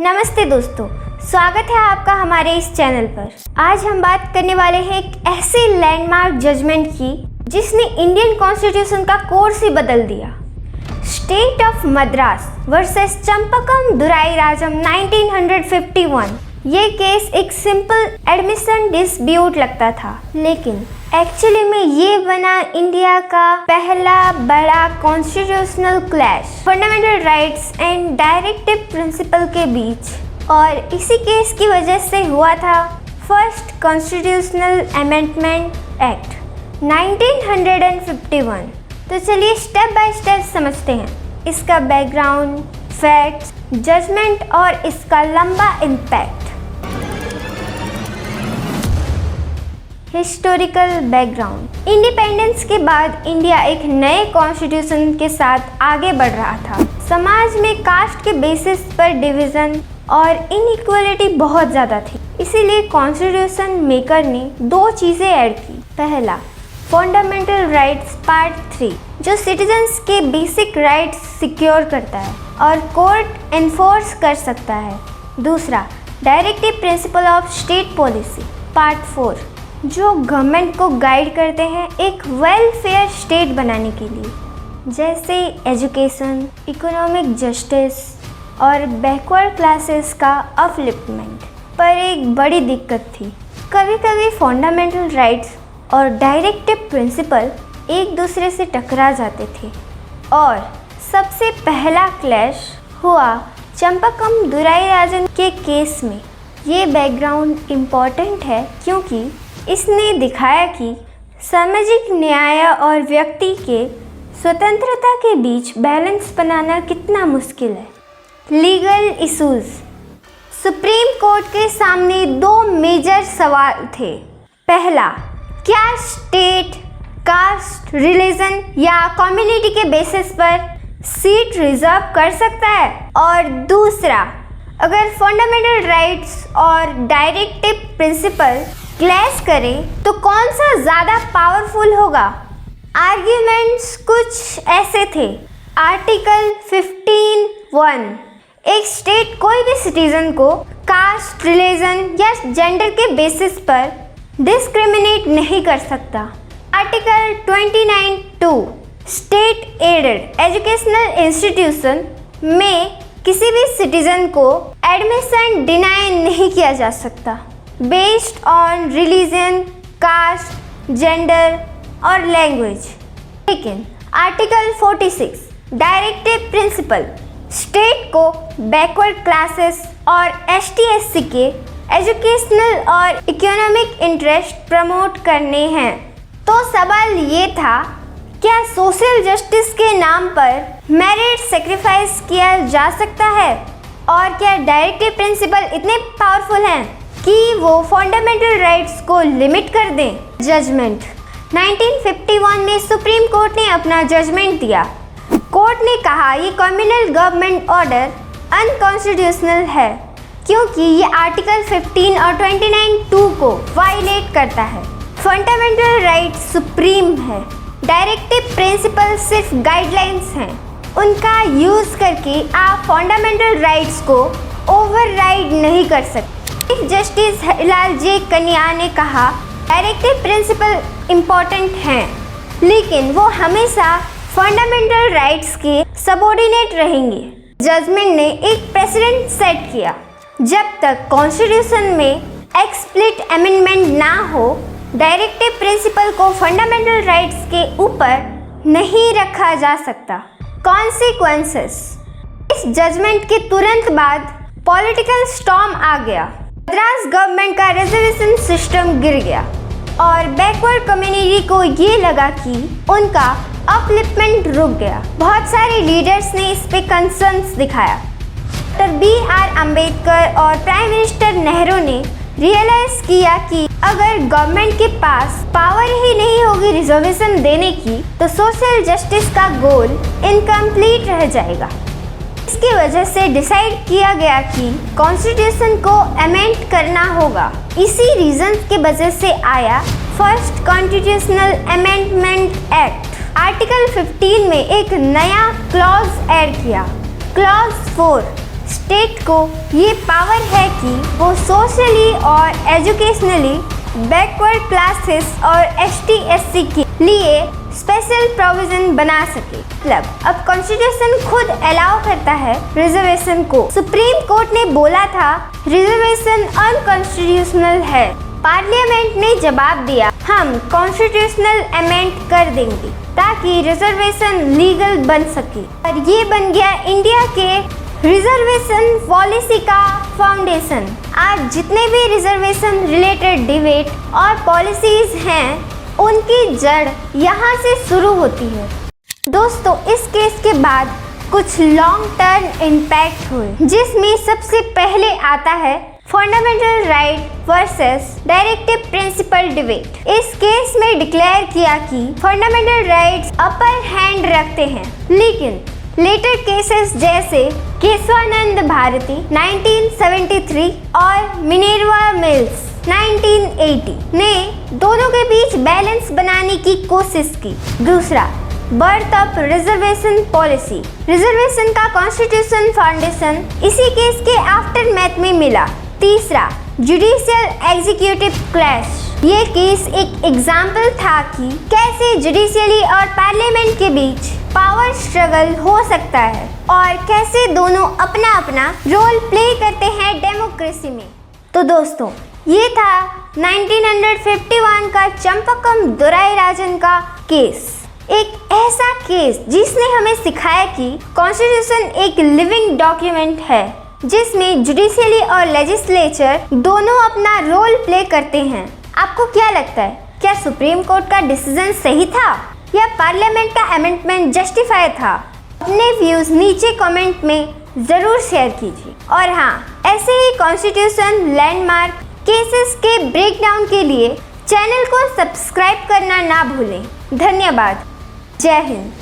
नमस्ते दोस्तों, स्वागत है आपका हमारे इस चैनल पर। आज हम बात करने वाले हैं एक ऐसे लैंडमार्क जजमेंट की जिसने इंडियन कॉन्स्टिट्यूशन का कोर्स ही बदल दिया। State of Madras versus Champakam Dorairajan 1951। ये केस एक सिंपल एडमिशन डिस्प्यूट लगता था, लेकिन एक्चुअली में ये बना इंडिया का पहला बड़ा constitutional clash fundamental rights and directive principle के बीच। और इसी केस की वजह से हुआ था फर्स्ट कॉन्स्टिट्यूशनल अमेंडमेंट एक्ट 1951। तो चलिए स्टेप बाय स्टेप समझते हैं इसका बैकग्राउंड, फैक्ट्स, जजमेंट और इसका लंबा इम्पैक्ट। Historical background. इंडिपेंडेंस के बाद इंडिया एक नए कॉन्स्टिट्यूशन के साथ आगे बढ़ रहा था। समाज में कास्ट के बेसिस पर डिवीजन और इनइक्वालिटी बहुत ज़्यादा थी, इसीलिए कॉन्स्टिट्यूशन मेकर ने दो चीज़ें ऐड की। पहला, फंडामेंटल राइट्स पार्ट 3 जो सिटीजन्स के बेसिक राइट्स सिक्योर करता है और कोर्ट एनफोर्स कर सकता है। दूसरा, directive principle of state policy part 4 जो गवर्नमेंट को गाइड करते हैं एक वेलफेयर स्टेट बनाने के लिए, जैसे एजुकेशन, इकोनॉमिक जस्टिस और बैकवर्ड क्लासेस का अपलिफ्टमेंट। पर एक बड़ी दिक्कत थी, कभी कभी फंडामेंटल राइट्स और डायरेक्टिव प्रिंसिपल एक दूसरे से टकरा जाते थे। और सबसे पहला क्लैश हुआ चंपकम दुराईराजन के केस में। ये बैकग्राउंड इम्पॉर्टेंट है क्योंकि इसने दिखाया कि सामाजिक न्याय और व्यक्ति के स्वतंत्रता के बीच बैलेंस बनाना कितना मुश्किल है। Legal issues. सुप्रीम कोर्ट के सामने दो मेजर सवाल थे। पहला, क्या स्टेट कास्ट, रिलीजन या कम्युनिटी के बेसिस पर सीट रिजर्व कर सकता है? और दूसरा, अगर फंडामेंटल राइट्स और डायरेक्टिव प्रिंसिपल क्लैश करें तो कौन सा ज़्यादा पावरफुल होगा? आर्ग्यूमेंट्स कुछ ऐसे थे। आर्टिकल 15(1) एक स्टेट कोई भी सिटीजन को कास्ट, रिलीजन या जेंडर के बेसिस पर डिस्क्रिमिनेट नहीं कर सकता। Article 29(2) state aided educational institution में किसी भी सिटीजन को एडमिशन डिनाई नहीं किया जा सकता based on religion, caste, gender और लैंग्वेज। लेकिन आर्टिकल 46 डायरेक्टिव प्रिंसिपल स्टेट को बैकवर्ड क्लासेस और ST/SC के एजुकेशनल और इकोनॉमिक इंटरेस्ट प्रमोट करने हैं। तो सवाल ये था, क्या सोशल जस्टिस के नाम पर मेरिट सेक्रीफाइस किया जा सकता है? और क्या डायरेक्टिव प्रिंसिपल इतने पावरफुल हैं कि वो फंडामेंटल राइट्स को लिमिट कर दें? जजमेंट। 1951 में सुप्रीम कोर्ट ने अपना जजमेंट दिया। कोर्ट ने कहा ये कम्युनल गवर्नमेंट ऑर्डर अनकॉन्स्टिट्यूशनल है क्योंकि ये आर्टिकल 15 और 29(2) को वायलेट करता है। फंडामेंटल राइट्स सुप्रीम है, डायरेक्टिव प्रिंसिपल सिर्फ गाइडलाइंस हैं। उनका यूज़ करके आप फंडामेंटल राइट्स को ओवरराइड नहीं कर सकते। चीफ जस्टिस हरिलाल जे कन्या ने कहा डायरेक्टिव प्रिंसिपल इम्पॉर्टेंट हैं, लेकिन वो हमेशा फंडामेंटल राइट्स के सबऑर्डिनेट रहेंगे। जजमेंट ने एक प्रेसिडेंट सेट किया, जब तक कॉन्स्टिट्यूशन में एक्सप्लिसिट अमेंडमेंट ना हो डायरेक्टिव प्रिंसिपल को फंडामेंटल राइट्स के ऊपर नहीं रखा जा सकता। कॉन्सिक्वेंसेस। इस जजमेंट के तुरंत बाद पॉलिटिकल स्टॉर्म आ गया। मद्रास गवर्नमेंट का रिजर्वेशन सिस्टम गिर गया और बैकवर्ड कम्युनिटी को ये लगा कि उनका अपलिफ्टमेंट रुक गया। बहुत सारे लीडर्स ने इस पे कंसर्न्स दिखाया। डॉक्टर BR अम्बेडकर और प्राइम मिनिस्टर नेहरू ने रियलाइज किया कि अगर गवर्नमेंट के पास पावर ही नहीं होगी रिजर्वेशन देने की तो सोशल जस्टिस का गोल इनकम्प्लीट रह जाएगा। इसकी वजह से डिसाइड किया गया कि कॉन्स्टिट्यूशन को अमेंड करना होगा। इसी रीजन के वजह से आया first constitutional amendment act. Article 15 में एक नया क्लॉज ऐड किया, क्लॉज 4 स्टेट को ये पावर है कि वो सोशली और एजुकेशनली बैकवर्ड क्लासेस और ST/SC के लिए स्पेशल प्रोविजन बना सके। मतलब अब कॉन्स्टिट्यूशन खुद अलाउ करता है रिजर्वेशन को। सुप्रीम कोर्ट ने बोला था रिजर्वेशन अनकॉन्स्टिट्यूशनल है। पार्लियामेंट ने जवाब दिया हम कॉन्स्टिट्यूशनल अमेंड कर देंगे ताकि रिजर्वेशन लीगल बन सके, और ये बन गया इंडिया के रिजर्वेशन पॉलिसी का फाउंडेशन। आज जितने भी रिजर्वेशन रिलेटेड डिबेट और पॉलिसीज हैं उनकी जड़ यहाँ से शुरू होती है। दोस्तों, इस केस के बाद कुछ लॉन्ग टर्म इम्पैक्ट हुए, जिसमें सबसे पहले आता है fundamental right versus directive principle debate. इस केस में डिक्लेयर किया कि फंडामेंटल राइट्स अपर हैंड रखते हैं, लेकिन लेटर केसेस जैसे केशवानंद भारती 1973 और मिनर्वा मिल्स 1980 ने दोनों के बीच बैलेंस बनाने की कोशिश की। दूसरा, birth of reservation policy. Reservation का कॉन्स्टिट्यूशन फाउंडेशन इसी केस के आफ्टर मैथ में मिला। तीसरा, जुडिशियल एग्जीक्यूटिव क्लैश। ये केस एक एग्जाम्पल था कि कैसे जुडिशियली और पार्लियामेंट के बीच पावर स्ट्रगल हो सकता है और कैसे दोनों अपना अपना रोल प्ले करते हैं डेमोक्रेसी में। तो दोस्तों, ये था 1951 का चंपकम दुराईराजन का केस। एक ऐसा केस जिसने हमें सिखाया कि कॉन्स्टिट्यूशन एक लिविंग डॉक्यूमेंट है जिसमें जुडिशियली और लेजिस्लेचर दोनों अपना रोल प्ले करते हैं। आपको क्या लगता है, क्या सुप्रीम कोर्ट का डिसीजन सही था या पार्लियामेंट का अमेंडमेंट जस्टिफाई था? अपने व्यूज नीचे कमेंट में ज़रूर शेयर कीजिए। और हाँ, ऐसे ही कॉन्स्टिट्यूशन लैंडमार्क केसेस के ब्रेकडाउन के लिए चैनल को सब्सक्राइब करना ना भूलें। धन्यवाद। जय हिंद।